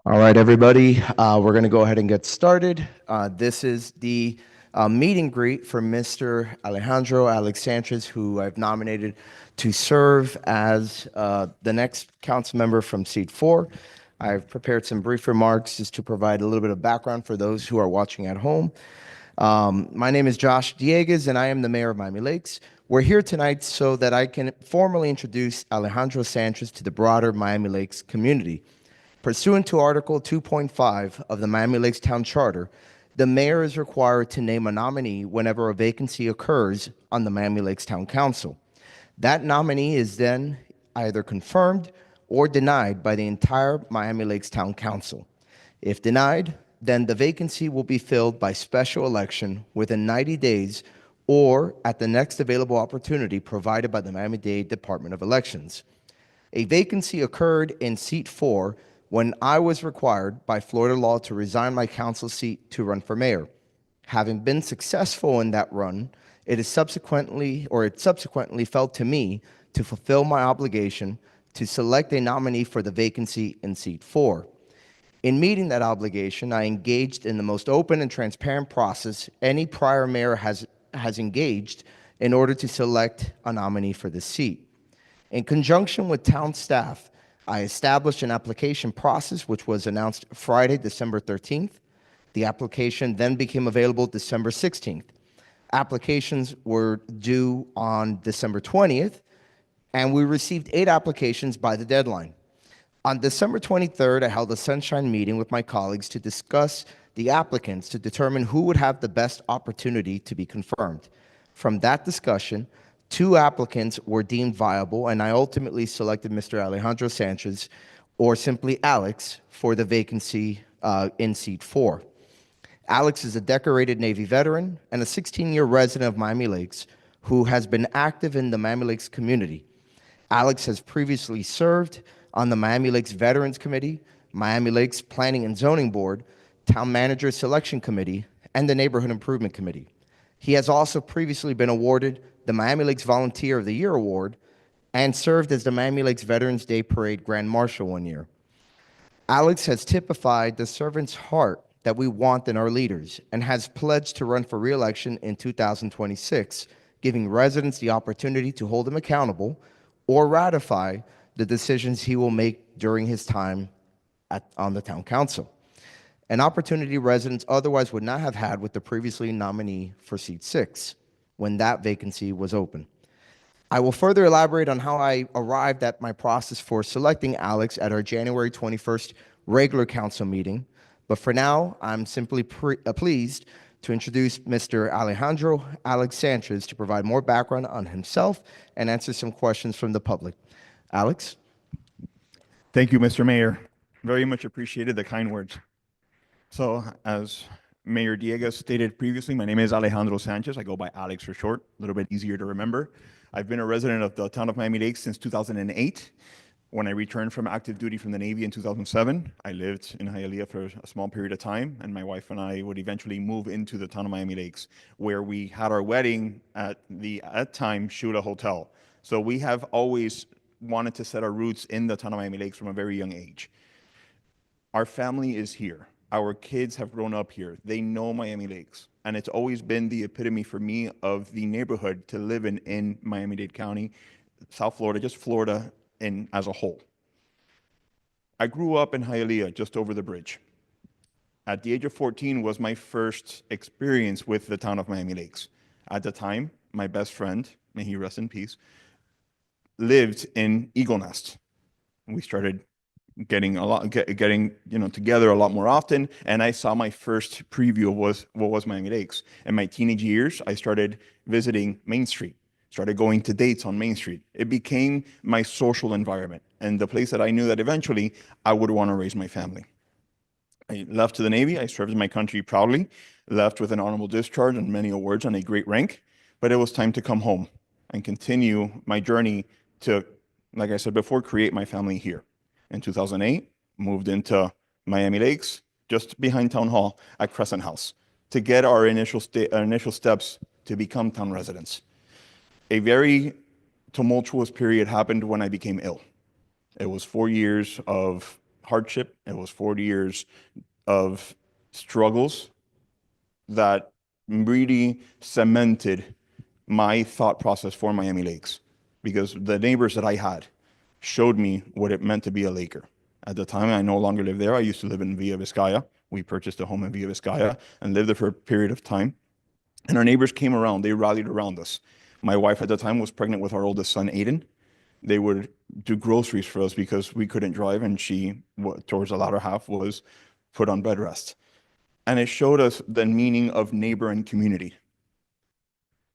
All right, everybody, we're going to go ahead and get started. This is the meet and greet for Mr. Alejandro Sanchez, who I've nominated to serve as the next council member from seat 4. I've prepared some brief remarks just to provide a little bit of background for those who are watching at home. My name is Josh Dieguez, and I am the mayor of Miami Lakes. We're here tonight so that I can formally introduce Alejandro Sanchez to the broader Miami Lakes community. Pursuant to Article 2.5 of the Miami Lakes Town Charter, the mayor is required to name a nominee whenever a vacancy occurs on the Miami Lakes Town Council. That nominee is then either confirmed or denied by the entire Miami Lakes Town Council. If denied, then the vacancy will be filled by special election within 90 days or at the next available opportunity provided by the Miami-Dade Department of Elections. A vacancy occurred in seat 4 when I was required by Florida law to resign my council seat to run for mayor. Having been successful in that run, it subsequently fell to me to fulfill my obligation to select a nominee for the vacancy in seat 4. In meeting that obligation, I engaged in the most open and transparent process any prior mayor has engaged in order to select a nominee for this seat. In conjunction with town staff, I established an application process which was announced Friday, December 13th. The application then became available December 16th. Applications were due on December 20th, and we received 8 applications by the deadline. On December 23rd, I held a sunshine meeting with my colleagues to discuss the applicants to determine who would have the best opportunity to be confirmed. From that discussion, 2 applicants were deemed viable, and I ultimately selected Mr. Alejandro Sanchez, or simply Alex, for the vacancy in seat 4. Alex is a decorated Navy veteran and a 16-year resident of Miami Lakes who has been active in the Miami Lakes community. Alex has previously served on the Miami Lakes Veterans Committee, Miami Lakes Planning and Zoning Board, Town Manager Selection Committee, and the Neighborhood Improvement Committee. He has also previously been awarded the Miami Lakes Volunteer of the Year Award and served as the Miami Lakes Veterans Day Parade Grand Marshal one year. Alex has typified the servant's heart that we want in our leaders and has pledged to run for re-election in 2026, giving residents the opportunity to hold him accountable or ratify the decisions he will make during his time on the town council, an opportunity residents otherwise would not have had with the previously nominee for seat 6 when that vacancy was open. I will further elaborate on how I arrived at my process for selecting Alex at our January 21st regular council meeting, but for now, I'm simply pleased to introduce Mr. Alejandro Alex Sanchez to provide more background on himself and answer some questions from the public. Alex? Thank you, Mr. Mayor. Very much appreciated the kind words. So, as Mayor Diego stated previously, my name is Alejandro Sanchez. I go by Alex for short, a little bit easier to remember. I've been a resident of the town of Miami-Dade since 2008. When I returned from active duty from the Navy in 2007, I lived in Hialeah for a small period of time, and my wife and I would eventually move into the town of Miami Lakes, where we had our wedding at the, at time, Shula Hotel. So we have always wanted to set our roots in the town of Miami Lakes from a very young age. Our family is here. Our kids have grown up here. They know Miami Lakes. And it's always been the epitome for me of the neighborhood to live in Miami-Dade County, South Florida, just Florida as a whole. I grew up in Hialeah, just over the bridge. At the age of 14 was my first experience with the town of Miami Lakes. At the time, my best friend, may he rest in peace, lived in Eagle Nest. We started getting together a lot more often, and I saw my first preview of what was Miami Lakes. In my teenage years, I started visiting Main Street, started going to dates on Main Street. It became my social environment and the place that I knew that eventually I would want to raise my family. I left to the Navy. I served my country proudly, left with an honorable discharge and many awards and a great rank, but it was time to come home and continue my journey to, like I said before, create my family here. In 2008, moved into Miami Lakes, just behind Town Hall at Crescent House, to get our initial steps to become town residents. A very tumultuous period happened when I became ill. It was 4 years of hardship. It was 40 years of struggles that really cemented my thought process for Miami Lakes, because the neighbors that I had showed me what it meant to be a Laker. At the time, I no longer live there. I used to live in Villa Vizcaya. We purchased a home in Villa Vizcaya and lived there for a period of time. And our neighbors came around. They rallied around us. My wife at the time was pregnant with our oldest son, Aiden. They would do groceries for us because we couldn't drive, and she, towards the latter half, was put on bed rest. And it showed us the meaning of neighbor and community,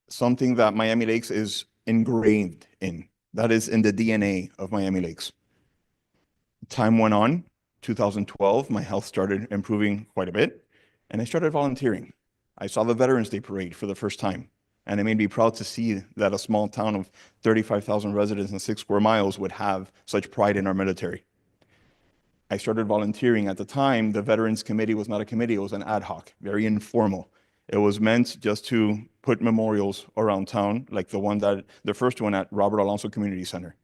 something that Miami Lakes is ingrained in. That is in the DNA of Miami Lakes. Time went on. 2012, my health started improving quite a bit, and I started volunteering. I saw the Veterans Day Parade for the first time, and it made me proud to see that a small town of 35,000 residents and 6 square miles would have such pride in our military. I started volunteering. At the time, the Veterans Committee was not a committee, it was an ad hoc, very informal. It was meant just to put memorials around town, like the first one at Robert Alonso Community Center.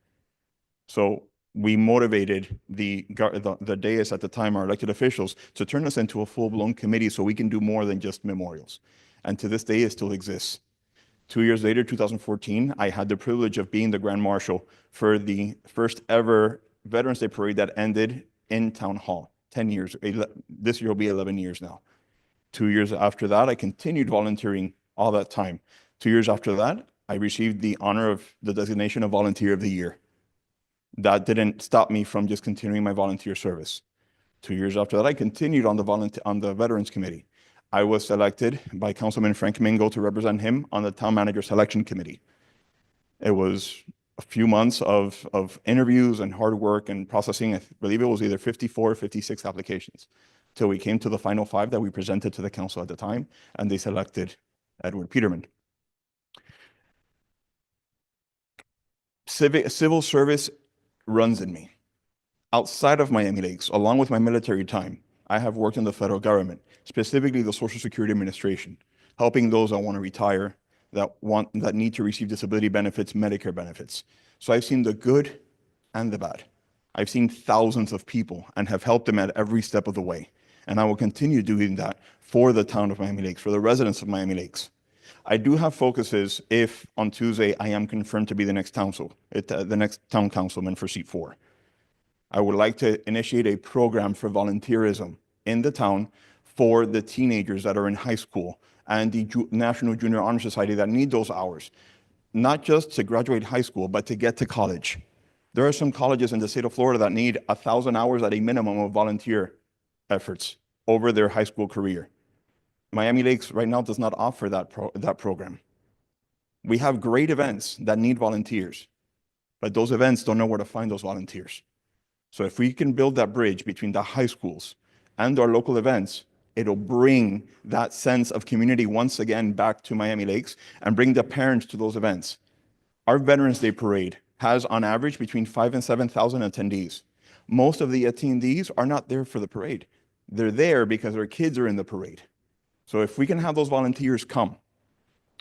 So we motivated the dais at the time, our elected officials, to turn us into a full-blown committee so we can do more than just memorials. And to this day, it still exists. 2 years later, 2014, I had the privilege of being the Grand Marshal for the first ever Veterans Day Parade that ended in Town Hall. 10 years. This year will be 11 years now. 2 years after that, I continued volunteering all that time. 2 years after that, I received the honor of the designation of Volunteer of the Year. That didn't stop me from just continuing my volunteer service. 2 years after that, I continued on the Veterans Committee. I was selected by Councilman Frank Mingo to represent him on the Town Manager Selection Committee. It was a few months of interviews and hard work and processing. I believe it was either 54 or 56 applications, till we came to the final 5 that we presented to the council at the time, and they selected Edward Peterman. Civil service runs in me. Outside of Miami Lakes, along with my military time, I have worked in the federal government, specifically the Social Security Administration, helping those that want to retire, that need to receive disability benefits, Medicare benefits. So I've seen the good and the bad. I've seen thousands of people and have helped them at every step of the way. And I will continue doing that for the town of Miami Lakes, for the residents of Miami Lakes. I do have focuses if on Tuesday I am confirmed to be the next town councilman for seat 4. I would like to initiate a program for volunteerism in the town for the teenagers that are in high school and the National Junior Honor Society that need those hours, not just to graduate high school, but to get to college. There are some colleges in the state of Florida that need 1,000 hours at a minimum of volunteer efforts over their high school career. Miami Lakes right now does not offer that program. We have great events that need volunteers, but those events don't know where to find those volunteers. So if we can build that bridge between the high schools and our local events, it'll bring that sense of community once again back to Miami Lakes and bring the parents to those events. Our Veterans Day Parade has on average between 5,000 and 7,000 attendees. Most of the attendees are not there for the parade. They're there because their kids are in the parade. So if we can have those volunteers come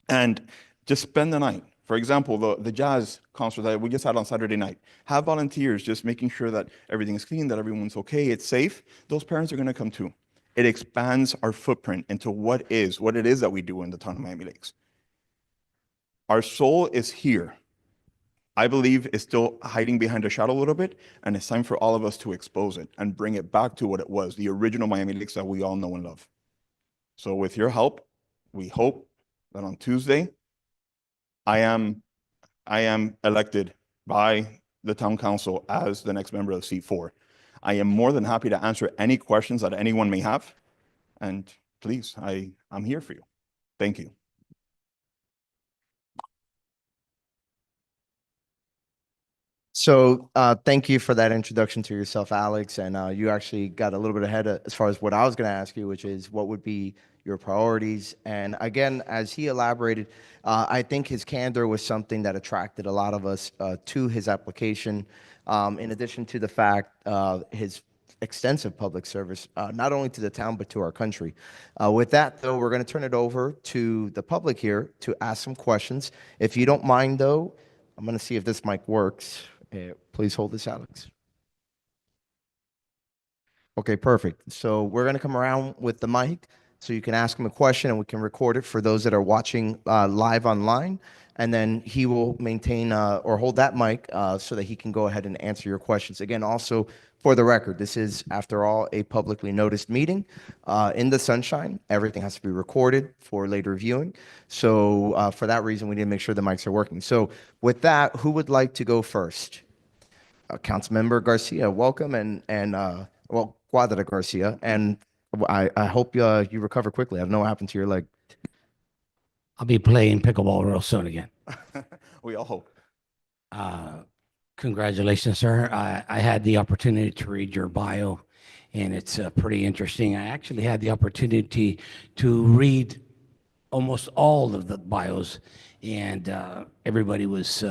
and just spend the night, for example, the jazz concert that we just had on Saturday night, have volunteers just making sure that everything is clean, that everyone's okay, it's safe, those parents are going to come too. It expands our footprint into what it is that we do in the town of Miami Lakes. Our soul is here. I believe it's still hiding behind a shadow a little bit, and it's time for all of us to expose it and bring it back to what it was, the original Miami Lakes that we all know and love. So with your help, we hope that on Tuesday, I am elected by the town council as the next member of seat 4. I am more than happy to answer any questions that anyone may have. And please, I'm here for you. Thank you. So thank you for that introduction to yourself, Alex. And you actually got a little bit ahead as far as what I was going to ask you, which is what would be your priorities. And again, as he elaborated, I think his candor was something that attracted a lot of us to his application, in addition to the fact his extensive public service, not only to the town, but to our country. With that, though, we're going to turn it over to the public here to ask some questions. If you don't mind, though, I'm going to see if this mic works. Please hold this, Alex. Okay, perfect. So we're going to come around with the mic so you can ask him a question and we can record it for those that are watching live online. And then he will maintain or hold that mic so that he can go ahead and answer your questions. Again, also for the record, this is, after all, a publicly noticed meeting in the sunshine. Everything has to be recorded for later viewing. So for that reason, we need to make sure the mics are working. So with that, who would like to go first? Councilmember Garcia, welcome, and well, Cuadra Garcia, and I hope you recover quickly. I don't know what happened to your leg. I'll be playing pickleball real soon again. We all hope. Congratulations, sir. I had the opportunity to read your bio, and it's pretty interesting. I actually had the opportunity to read almost all of the bios, and everybody was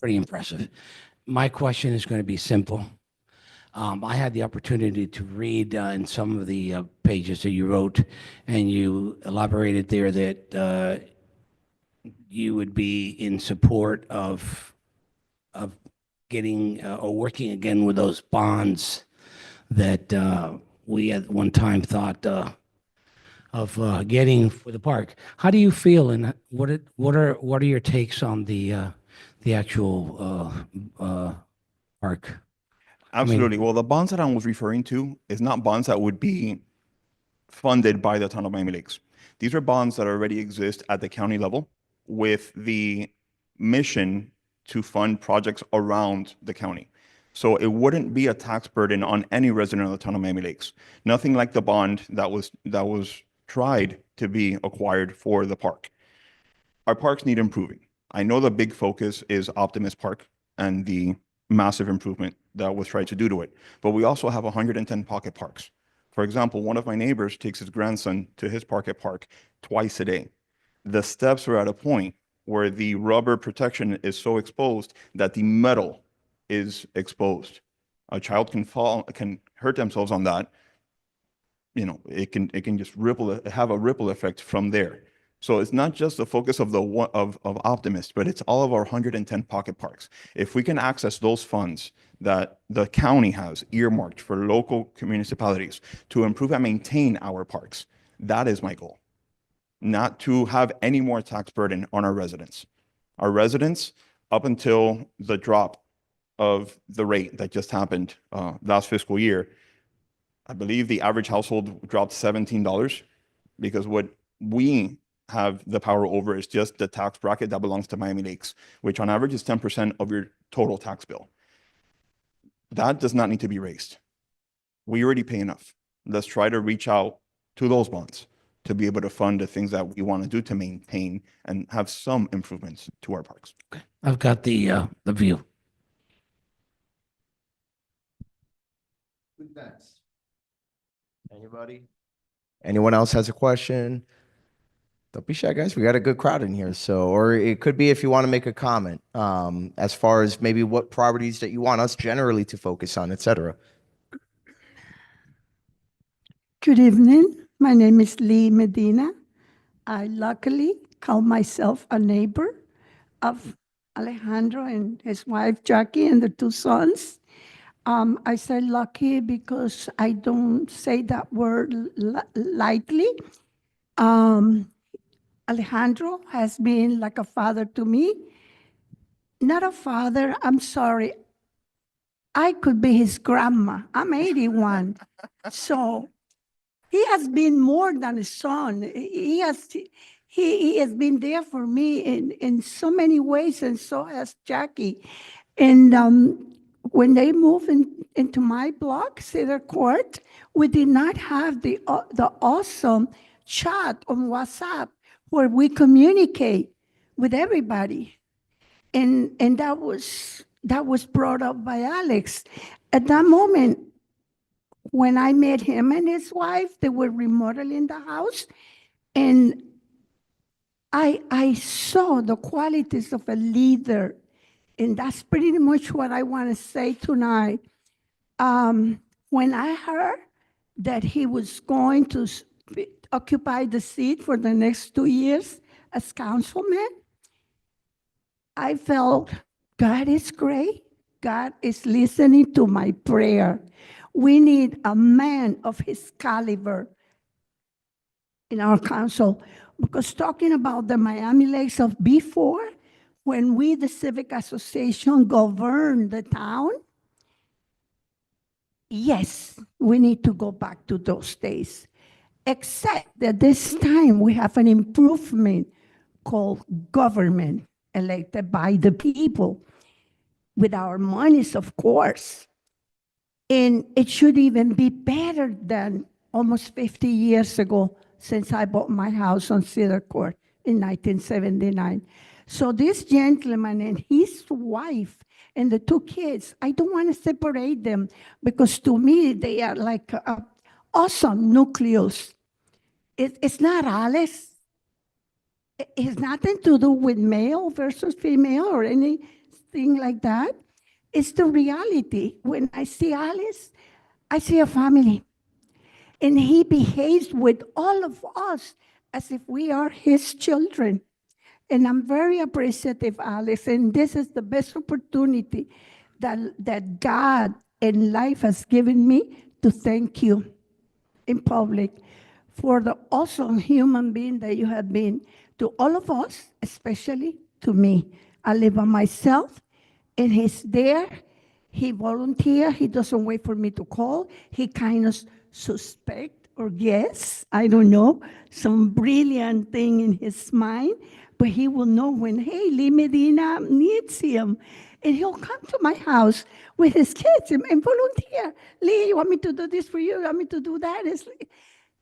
pretty impressive. My question is going to be simple. I had the opportunity to read in some of the pages that you wrote, and you elaborated there that you would be in support of getting or working again with those bonds that we at one time thought of getting for the park. How do you feel, and what are your takes on the actual park? Absolutely. Well, the bonds that I was referring to is not bonds that would be funded by the Town of Miami Lakes. These are bonds that already exist at the county level with the mission to fund projects around the county. So it wouldn't be a tax burden on any resident of the Town of Miami Lakes. Nothing like the bond that was tried to be acquired for the park. Our parks need improving. I know the big focus is Optimist Park and the massive improvement that was tried to do to it. But we also have 110 pocket parks. For example, one of my neighbors takes his grandson to his pocket park twice a day. The steps are at a point where the rubber protection is so exposed that the metal is exposed. A child can fall, can hurt themselves on that. You know, it can just have a ripple effect from there. So it's not just the focus of of Optimist, but it's all of our 110 pocket parks. If we can access those funds that the county has earmarked for local municipalities to improve and maintain our parks, that is my goal. Not to have any more tax burden on our residents. Our residents, up until the drop of the rate that just happened last fiscal year, I believe the average household dropped $17 because what we have the power over is just the tax bracket that belongs to Miami Lakes, which on average is 10% of your total tax bill. That does not need to be raised. We already pay enough. Let's try to reach out to those bonds to be able to fund the things that we want to do to maintain and have some improvements to our parks. Okay. I've got the view. Who's next? Anybody? Anyone else has a question? Don't be shy, guys. We got a good crowd in here. So, or it could be if you want to make a comment as far as maybe what properties that you want us generally to focus on, et cetera. Good evening. My name is Lee Medina. I luckily call myself a neighbor of Alejandro and his wife, Jackie, and the two sons. I say lucky because I don't say that word lightly. Alejandro has been like a father to me. Not a father, I'm sorry. I could be his grandma. I'm 81. So he has been more than a son. He has been there for me in so many ways, and so has Jackie. And when they moved into my block, Cedar Court, we did not have the awesome chat on WhatsApp where we communicate with everybody. And that was brought up by Alex. At that moment, when I met him and his wife, they were remodeling the house, and I saw the qualities of a leader, and that's pretty much what I want to say tonight. When I heard that he was going to occupy the seat for the next 2 years as councilman, I felt God is great. God is listening to my prayer. We need a man of his caliber in our council, because talking about the Miami Lakes of before, when we, the Civic Association, governed the town, yes, we need to go back to those days. Except that this time we have an improvement called government elected by the people with our monies, of course. And it should even be better than almost 50 years ago since I bought my house on Cedar Court in 1979. So this gentleman and his wife and the two kids, I don't want to separate them because to me they are like awesome nucleus. It's not Alice. It has nothing to do with male versus female or anything like that. It's the reality. When I see Alice, I see a family. And he behaves with all of us as if we are his children. And I'm very appreciative, Alice, and this is the best opportunity that God and life has given me to thank you in public for the awesome human being that you have been to all of us, especially to me. I live by myself, and he's there. He volunteer. He doesn't wait for me to call. He kind of suspect or guess, I don't know, some brilliant thing in his mind, but he will know when, hey, Lee Medina needs him. And he'll come to my house with his kids and volunteer. Lee, you want me to do this for you? You want me to do that?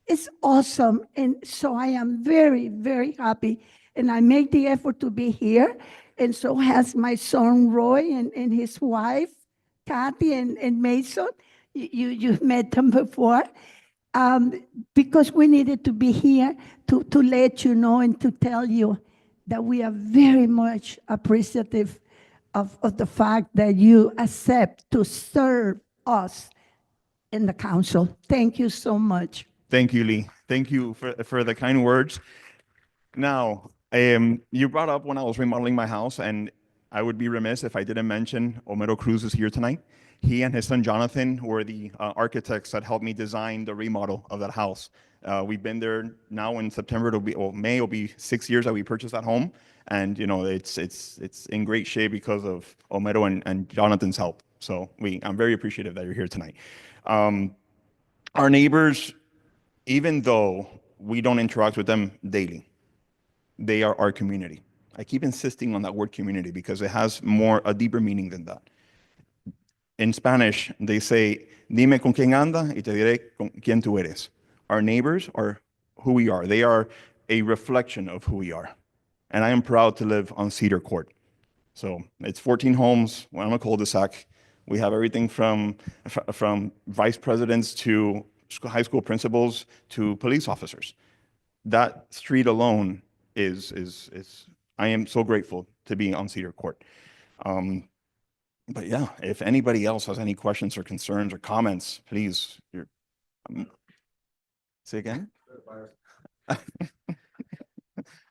It's awesome. And so I am very, very happy. And I make the effort to be here. And so has my son, Roy, and his wife, Kathy and Mason. You've met them before. Because we needed to be here to let you know and to tell you that we are very much appreciative of the fact that you accept to serve us in the council. Thank you so much. Thank you, Lee. Thank you for the kind words. Now, you brought up when I was remodeling my house, and I would be remiss if I didn't mention Homero Cruz is here tonight. He and his son Jonathan were the architects that helped me design the remodel of that house. We've been there now in September. May will be 6 years that we purchased that home, and you know it's in great shape because of Homero and Jonathan's help. So I'm very appreciative that you're here tonight. Our neighbors, even though we don't interact with them daily, they are our community. I keep insisting on that word community because it has a deeper meaning than that. In Spanish, they say, dime con quién anda y te diré con quién tú eres. Our neighbors are who we are. They are a reflection of who we are. And I am proud to live on Cedar Court. So it's 14 homes on a cul-de-sac. We have everything from vice presidents to high school principals to police officers. That street alone is I am so grateful to be on Cedar Court. But yeah, if anybody else has any questions or concerns or comments, please. Say again?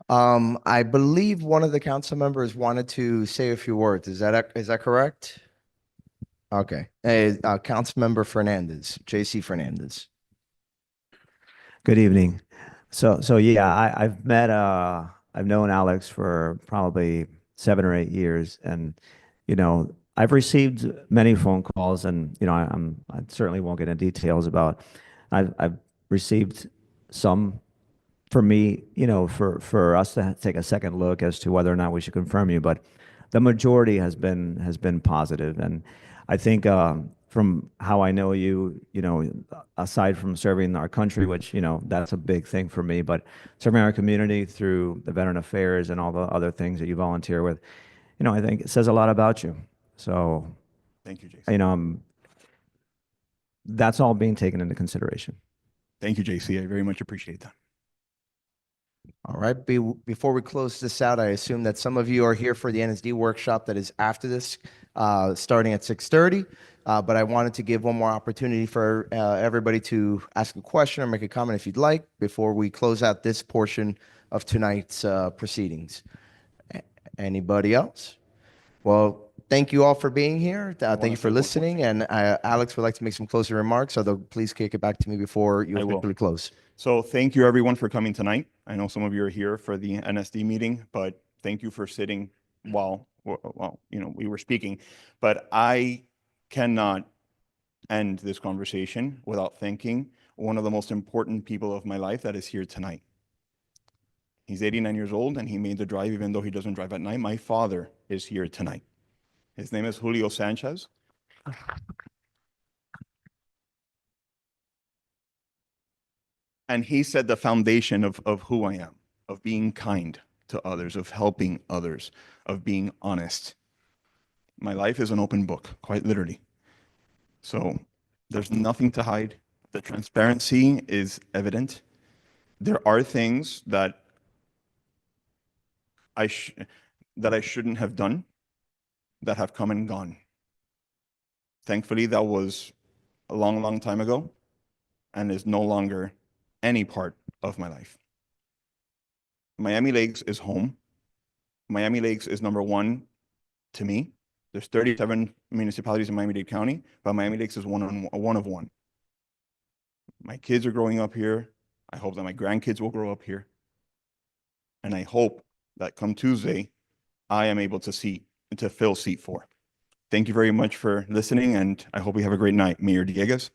I believe one of the council members wanted to say a few words. Is that correct? Okay. Councilmember Fernandez, JC Fernandez. Good evening. So yeah, I've known Alex for probably 7 or 8 years, and you know, I've received many phone calls, and you know, I certainly won't get into details about. I've received some for me, you know, for us to take a second look as to whether or not we should confirm you, but the majority has been positive, and I think from how I know you, you know, aside from serving our country, which, you know, that's a big thing for me, but serving our community through the Veteran Affairs and all the other things that you volunteer with, you know, I think it says a lot about you. So, thank you, Jason. you know, that's all being taken into consideration. Thank you, JC. I very much appreciate that. All right. Before we close this out, I assume that some of you are here for the NSD workshop that is after this, starting at 6:30. But I wanted to give one more opportunity for everybody to ask a question or make a comment if you'd like before we close out this portion of tonight's proceedings. Anybody else? Well, thank you all for being here. wanna Thank you say for one more listening. And Alex would like to make some closing remarks, although please kick it back to me before you I will. officially close. So thank you everyone for coming tonight. I know some of you are here for the NSD meeting, but thank you for sitting while we were speaking. But I cannot end this conversation without thanking one of the most important people of my life that is here tonight. He's 89 years old and he made the drive even though he doesn't drive at night. My father is here tonight. His name is Julio Sanchez. And he set the foundation of who I am, of being kind to others, of helping others, of being honest. My life is an open book, quite literally. So there's nothing to hide. The transparency is evident. There are things that I shouldn't have done that have come and gone. Thankfully, that was a long, long time ago and is no longer any part of my life. Miami Lakes is home. Miami Lakes is number one to me. There's 37 municipalities in Miami-Dade County, but Miami Lakes is one of one. My kids are growing up here. I hope that my grandkids will grow up here. And I hope that come Tuesday, I am able to fill seat 4. Thank you very much for listening, and I hope we have a great night. Mayor Dieguez.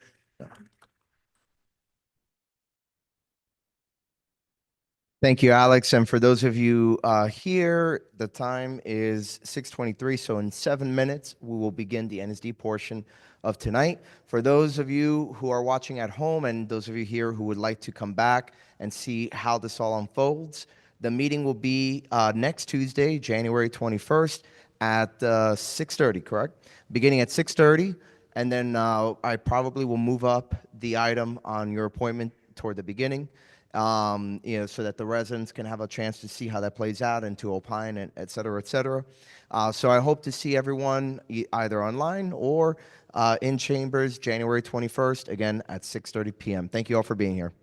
Thank you, Alex. And for those of you here, the time is 6:23. So in 7 minutes, we will begin the NSD portion of tonight. For those of you who are watching at home and those of you here who would like to come back and see how this all unfolds, the meeting will be next Tuesday, January 21st at 6:30, correct? Beginning at 6:30. And then I probably will move up the item on your appointment toward the beginning. So that the residents can have a chance to see how that plays out and to opine, and et cetera, et cetera. So I hope to see everyone either online or in chambers January 21st, again at 6:30 p.m. Thank you all for being here.